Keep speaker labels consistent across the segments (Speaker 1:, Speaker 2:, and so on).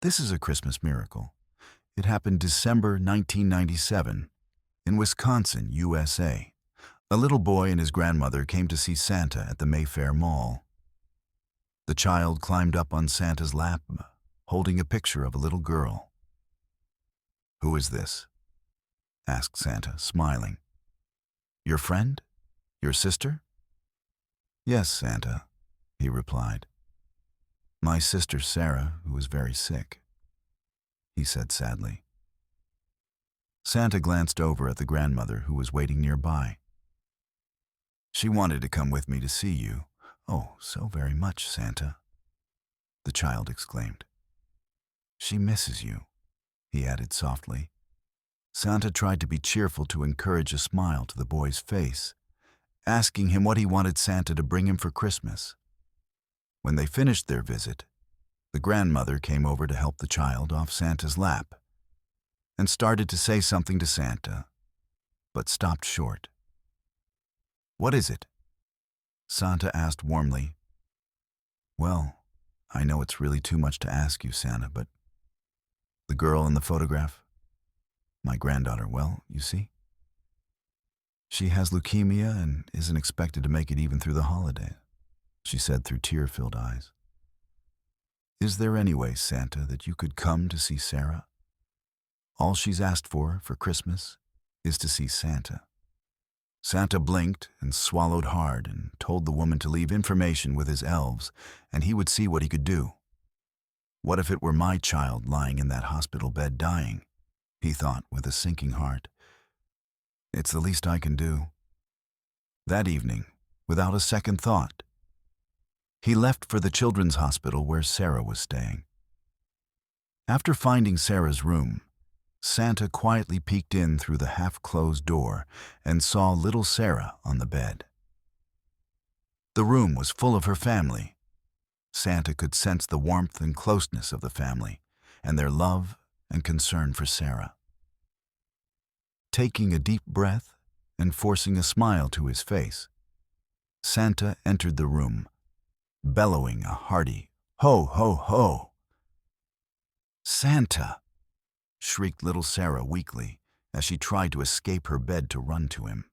Speaker 1: This is a Christmas miracle. It happened December 1997 in Wisconsin, USA. A little boy and his grandmother came to see Santa at the Mayfair Mall. The child climbed up on Santa's lap, holding a picture of a little girl. "Who is this?" asked Santa, smiling. "Your friend? Your sister?" "Yes, Santa," he replied. "My sister Sarah, who is very sick," he said sadly. Santa glanced over at the grandmother who was waiting nearby. "She wanted to come with me to see you. Oh, so very much, Santa," the child exclaimed. "She misses you," he added softly. Santa tried to be cheerful to encourage a smile to the boy's face, asking him what he wanted Santa to bring him for Christmas. When they finished their visit, the grandmother came over to help the child off Santa's lap and started to say something to Santa, but stopped short. "What is it?" Santa asked warmly. "Well, I know it's really too much to ask you, Santa, but the girl in the photograph, my granddaughter, well, you see, she has leukemia and isn't expected to make it even through the holiday," she said through tear-filled eyes. "Is there any way, Santa, that you could come to see Sarah? All she's asked for Christmas is to see Santa." Santa blinked and swallowed hard and told the woman to leave information with his elves and he would see what he could do. What if it were my child lying in that hospital bed dying? He thought with a sinking heart. It's the least I can do. That evening, without a second thought, he left for the children's hospital where Sarah was staying. After finding Sarah's room, Santa quietly peeked in through the half-closed door and saw little Sarah on the bed. The room was full of her family. Santa could sense the warmth and closeness of the family and their love and concern for Sarah. Taking a deep breath and forcing a smile to his face, Santa entered the room, bellowing a hearty, "Ho, ho, ho!" "Santa!" shrieked little Sarah weakly as she tried to escape her bed to run to him.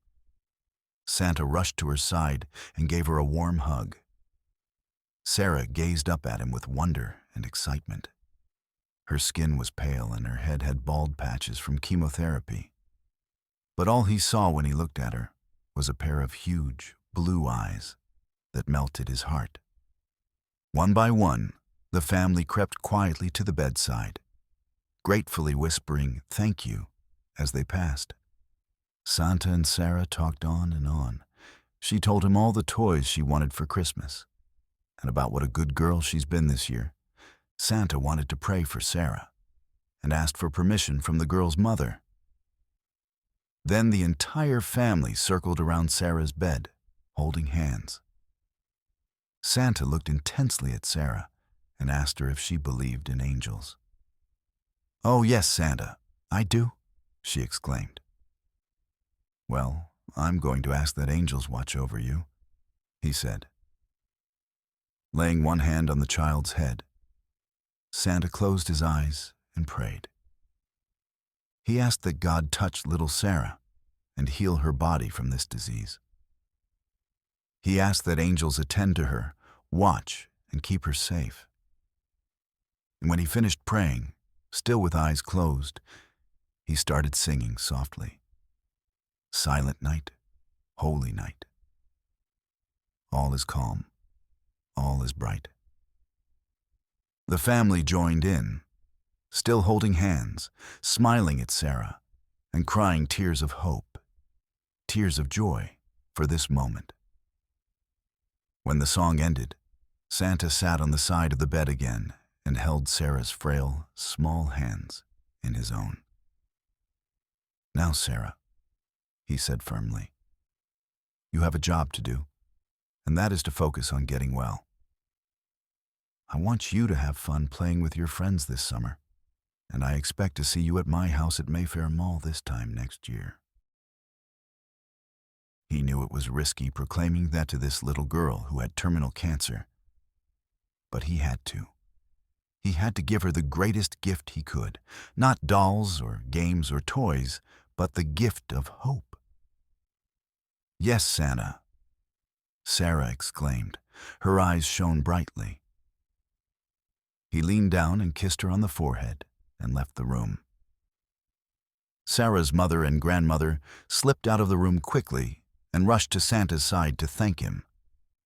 Speaker 1: Santa rushed to her side and gave her a warm hug. Sarah gazed up at him with wonder and excitement. Her skin was pale and her head had bald patches from chemotherapy. But all he saw when he looked at her was a pair of huge, blue eyes that melted his heart. One by one, the family crept quietly to the bedside, gratefully whispering "thank you" as they passed. Santa and Sarah talked on and on. She told him all the toys she wanted for Christmas and about what a good girl she's been this year. Santa wanted to pray for Sarah and asked for permission from the girl's mother. Then the entire family circled around Sarah's bed, holding hands. Santa looked intensely at Sarah and asked her if she believed in angels. "Oh, yes, Santa, I do," she exclaimed. "Well, I'm going to ask that angels watch over you," he said. Laying one hand on the child's head, Santa closed his eyes and prayed. He asked that God touch little Sarah and heal her body from this disease. He asked that angels attend to her, watch, and keep her safe. And when he finished praying, still with eyes closed, he started singing softly. "Silent night, holy night. All is calm, all is bright." The family joined in, still holding hands, smiling at Sarah, and crying tears of hope, tears of joy for this moment. When the song ended, Santa sat on the side of the bed again and held Sarah's frail, small hands in his own. "Now, Sarah," he said firmly, "you have a job to do, and that is to focus on getting well. I want you to have fun playing with your friends this summer, and I expect to see you at my house at Mayfair Mall this time next year." He knew it was risky proclaiming that to this little girl who had terminal cancer, but he had to. He had to give her the greatest gift he could, not dolls or games or toys, but the gift of hope. "Yes, Santa," Sarah exclaimed. Her eyes shone brightly. He leaned down and kissed her on the forehead and left the room. Sarah's mother and grandmother slipped out of the room quickly and rushed to Santa's side to thank him.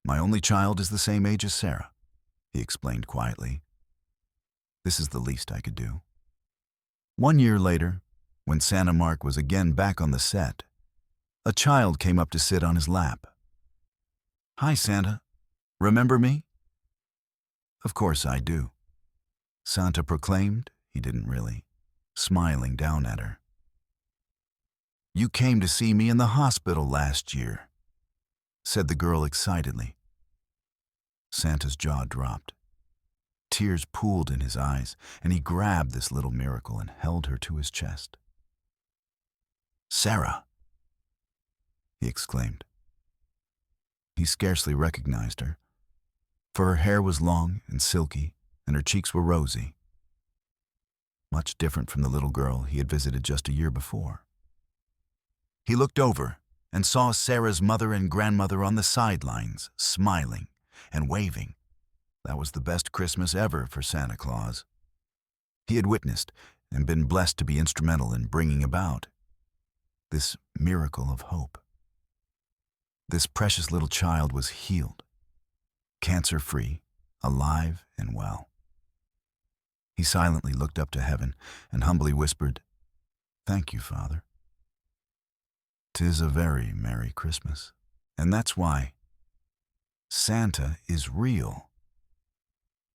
Speaker 1: "My only child is the same age as Sarah," he explained quietly. "This is the least I could do." 1 year later, when Santa Mark was again back on the set, a child came up to sit on his lap. "Hi, Santa. Remember me?" "Of course I do," Santa proclaimed. He didn't really, smiling down at her. "You came to see me in the hospital last year," said the girl excitedly. Santa's jaw dropped. Tears pooled in his eyes, and he grabbed this little miracle and held her to his chest. "Sarah!" he exclaimed. He scarcely recognized her, for her hair was long and silky, and her cheeks were rosy, much different from the little girl he had visited just a year before. He looked over and saw Sarah's mother and grandmother on the sidelines, smiling and waving. That was the best Christmas ever for Santa Claus. He had witnessed and been blessed to be instrumental in bringing about this miracle of hope. This precious little child was healed, cancer-free, alive and well. He silently looked up to heaven and humbly whispered, "Thank you, Father. 'Tis a very Merry Christmas." And that's why Santa is real.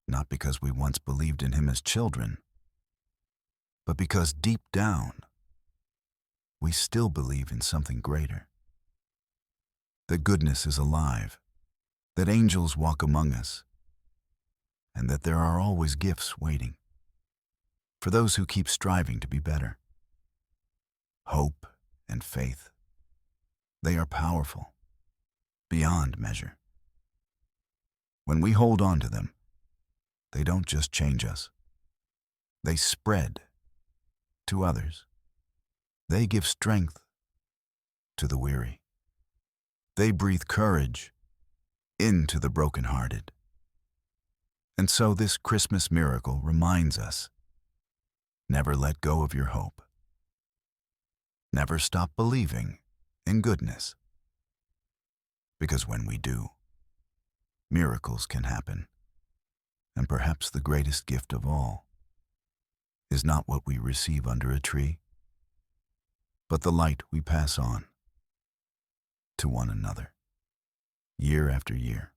Speaker 1: Not because we once believed in him as children, but because deep down, we still believe in something greater. That goodness is alive, that angels walk among us, and that there are always gifts waiting for those who keep striving to be better. Hope and faith, they are powerful, beyond measure. When we hold on to them, they don't just change us. They spread to others. They give strength to the weary. They breathe courage into the brokenhearted. And so this Christmas miracle reminds us, never let go of your hope. Never stop believing in goodness. Because when we do, miracles can happen. And perhaps the greatest gift of all is not what we receive under a tree, but the light we pass on to one another, year after year.